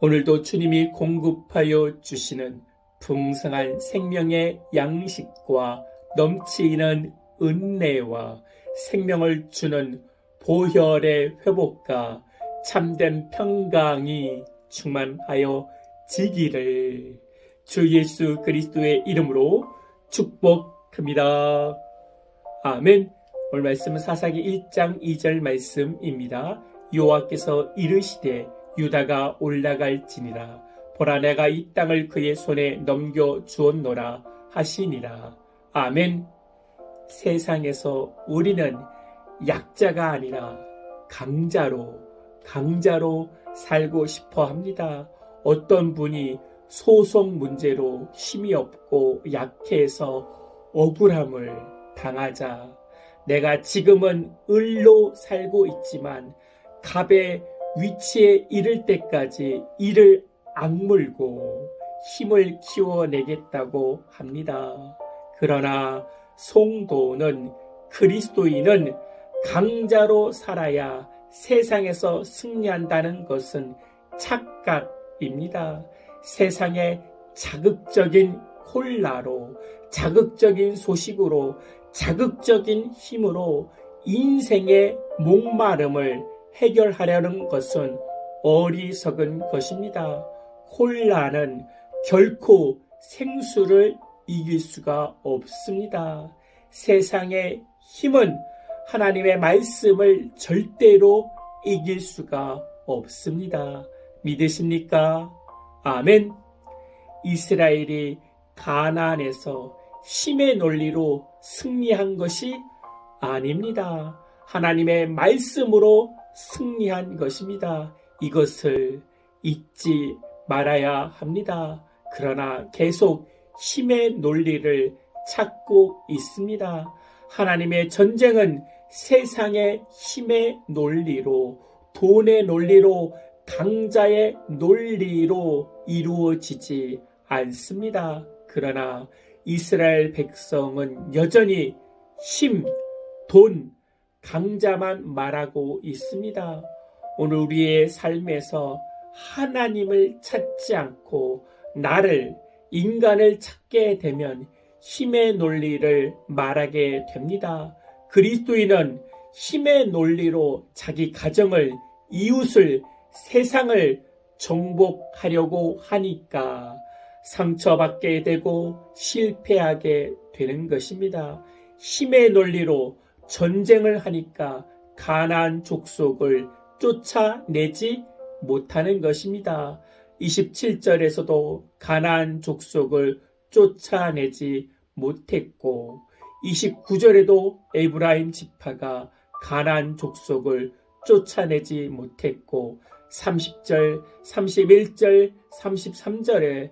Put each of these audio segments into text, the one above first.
오늘도 주님이 공급하여 주시는 풍성한 생명의 양식과 넘치는 은혜와 생명을 주는 보혈의 회복과 참된 평강이 충만하여 지기를 주 예수 그리스도의 이름으로 축복합니다. 아멘. 오늘 말씀은 사사기 1장 2절 말씀입니다. 여호와께서 이르시되 유다가 올라갈지니라. 보라, 내가 이 땅을 그의 손에 넘겨 주었노라 하시니라. 아멘. 세상에서 우리는 약자가 아니라 강자로 살고 싶어 합니다. 어떤 분이 소속 문제로 힘이 없고 약해서 억울함을 당하자 내가 지금은 을로 살고 있지만 갑의 위치에 이를 때까지 이를 악물고 힘을 키워내겠다고 합니다. 그러나 성도는, 그리스도인은 강자로 살아야 세상에서 승리한다는 것은 착각입니다. 세상의 자극적인 콜라로, 자극적인 소식으로, 자극적인 힘으로 인생의 목마름을 해결하려는 것은 어리석은 것입니다. 콜라는 결코 생수를 이길 수가 없습니다. 세상의 힘은 하나님의 말씀을 절대로 이길 수가 없습니다. 믿으십니까? 아멘. 이스라엘이 가나안에서 힘의 논리로 승리한 것이 아닙니다. 하나님의 말씀으로 승리한 것입니다. 이것을 잊지 말아야 합니다. 그러나 계속 힘의 논리를 찾고 있습니다. 하나님의 전쟁은 세상의 힘의 논리로, 돈의 논리로, 강자의 논리로 이루어지지 않습니다. 그러나 이스라엘 백성은 여전히 힘, 돈, 강자만 말하고 있습니다. 오늘 우리의 삶에서 하나님을 찾지 않고 나를, 인간을 찾게 되면 힘의 논리를 말하게 됩니다. 그리스도인은 힘의 논리로 자기 가정을, 이웃을, 세상을 정복하려고 하니까 상처받게 되고 실패하게 되는 것입니다. 힘의 논리로 전쟁을 하니까 가나안 족속을 쫓아내지 못하는 것입니다. 27절에서도 가나안 족속을 쫓아내지 못했고 29절에도 에브라임 지파가 가나안 족속을 쫓아내지 못했고 30절, 31절, 33절에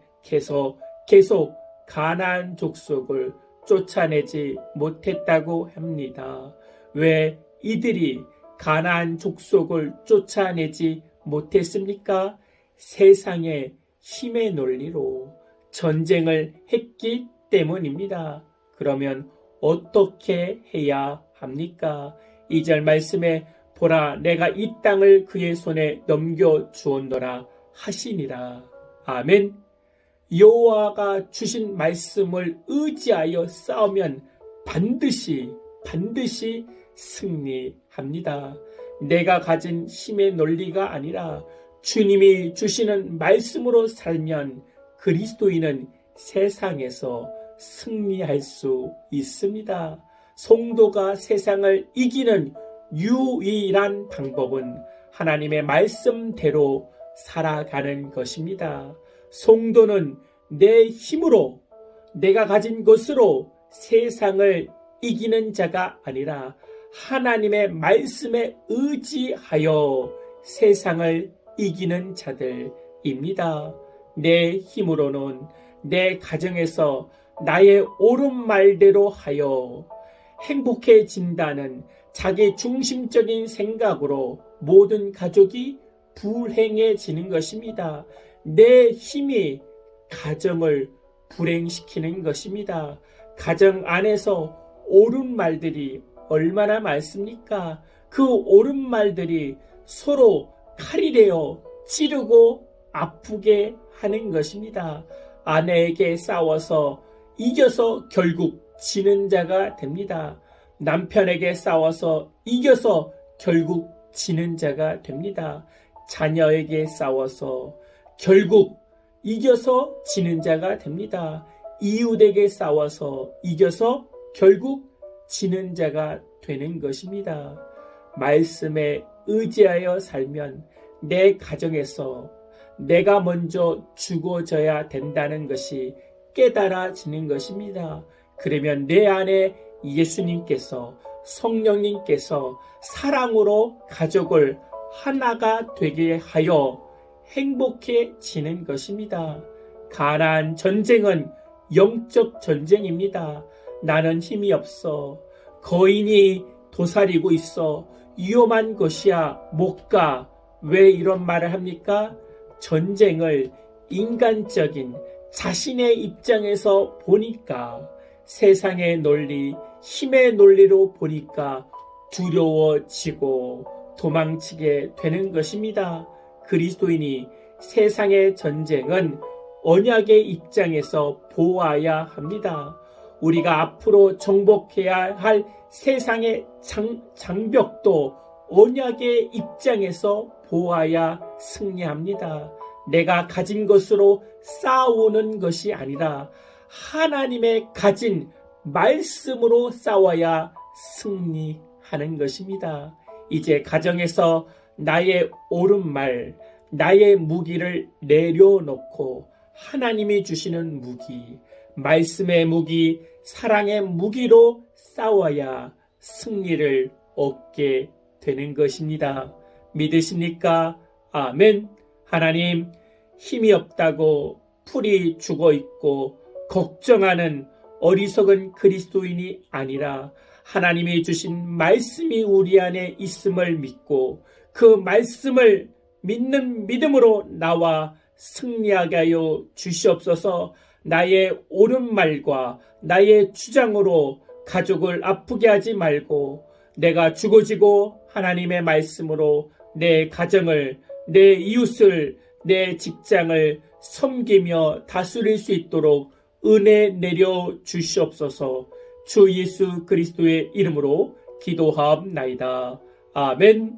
계속 가나안 족속을 쫓아내지 못했다고 합니다. 왜 이들이 가나안 족속을 쫓아내지 못했습니까? 세상의 힘의 논리로 전쟁을 했기 때문입니다. 그러면 어떻게 해야 합니까? 2절 말씀에 보라, 내가 이 땅을 그의 손에 넘겨 주었노라 하시니라. 아멘. 여호와가 주신 말씀을 의지하여 싸우면 반드시 승리합니다. 내가 가진 힘의 논리가 아니라 주님이 주시는 말씀으로 살면 그리스도인은 세상에서 승리할 수 있습니다. 성도가 세상을 이기는 유일한 방법은 하나님의 말씀대로 살아가는 것입니다. 성도는 내 힘으로, 내가 가진 것으로 세상을 이기는 자가 아니라 하나님의 말씀에 의지하여 세상을 이기는 자들입니다. 내 힘으로는 내 가정에서 나의 옳은 말대로 하여 행복해진다는 자기 중심적인 생각으로 모든 가족이 불행해지는 것입니다. 내 힘이 가정을 불행시키는 것입니다. 가정 안에서 옳은 말들이 얼마나 많습니까? 그 옳은 말들이 서로 칼이 되어 찌르고 아프게 하는 것입니다. 아내에게 싸워서 이겨서 결국 지는 자가 됩니다. 남편에게 싸워서 이겨서 결국 지는 자가 됩니다. 자녀에게 싸워서 결국 이겨서 지는 자가 됩니다. 이웃에게 싸워서 이겨서 결국 지는 자가 되는 것입니다. 말씀에 의지하여 살면 내 가정에서 내가 먼저 죽어져야 된다는 것이 깨달아지는 것입니다. 그러면 내 안에 예수님께서 성령님께서 사랑으로 가족을 하나가 되게 하여 행복해지는 것입니다. 가나안 전쟁은 영적 전쟁입니다. 나는 힘이 없어. 거인이 도사리고 있어. 위험한 것이야. 못 가. 왜 이런 말을 합니까? 전쟁을 인간적인 자신의 입장에서 보니까, 세상의 논리, 힘의 논리로 보니까 두려워지고 도망치게 되는 것입니다. 그리스도인이 세상의 전쟁은 언약의 입장에서 보아야 합니다. 우리가 앞으로 정복해야 할 세상의 장벽도 언약의 입장에서 보아야 승리합니다. 내가 가진 것으로 싸우는 것이 아니라 하나님의 가진 말씀으로 싸워야 승리하는 것입니다. 이제 가정에서 나의 옳은 말, 나의 무기를 내려놓고 하나님이 주시는 무기, 말씀의 무기, 사랑의 무기로 싸워야 승리를 얻게 되는 것입니다. 믿으십니까? 아멘. 하나님, 힘이 없다고 풀이 죽어 있고 걱정하는 어리석은 그리스도인이 아니라 하나님이 주신 말씀이 우리 안에 있음을 믿고 그 말씀을 믿는 믿음으로 나와 승리하게 하여 주시옵소서. 나의 옳은 말과 나의 주장으로 가족을 아프게 하지 말고 내가 죽어지고 하나님의 말씀으로 내 가정을, 내 이웃을, 내 직장을 섬기며 다스릴 수 있도록 은혜 내려 주시옵소서. 주 예수 그리스도의 이름으로 기도하옵나이다. 아멘.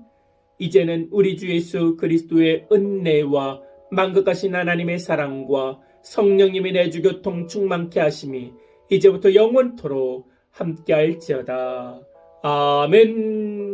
이제는 우리 주 예수 그리스도의 은혜와 만극하신 하나님의 사랑과 성령님의 내주교통 충만케 하심이 이제부터 영원토록 함께할지어다. 아멘.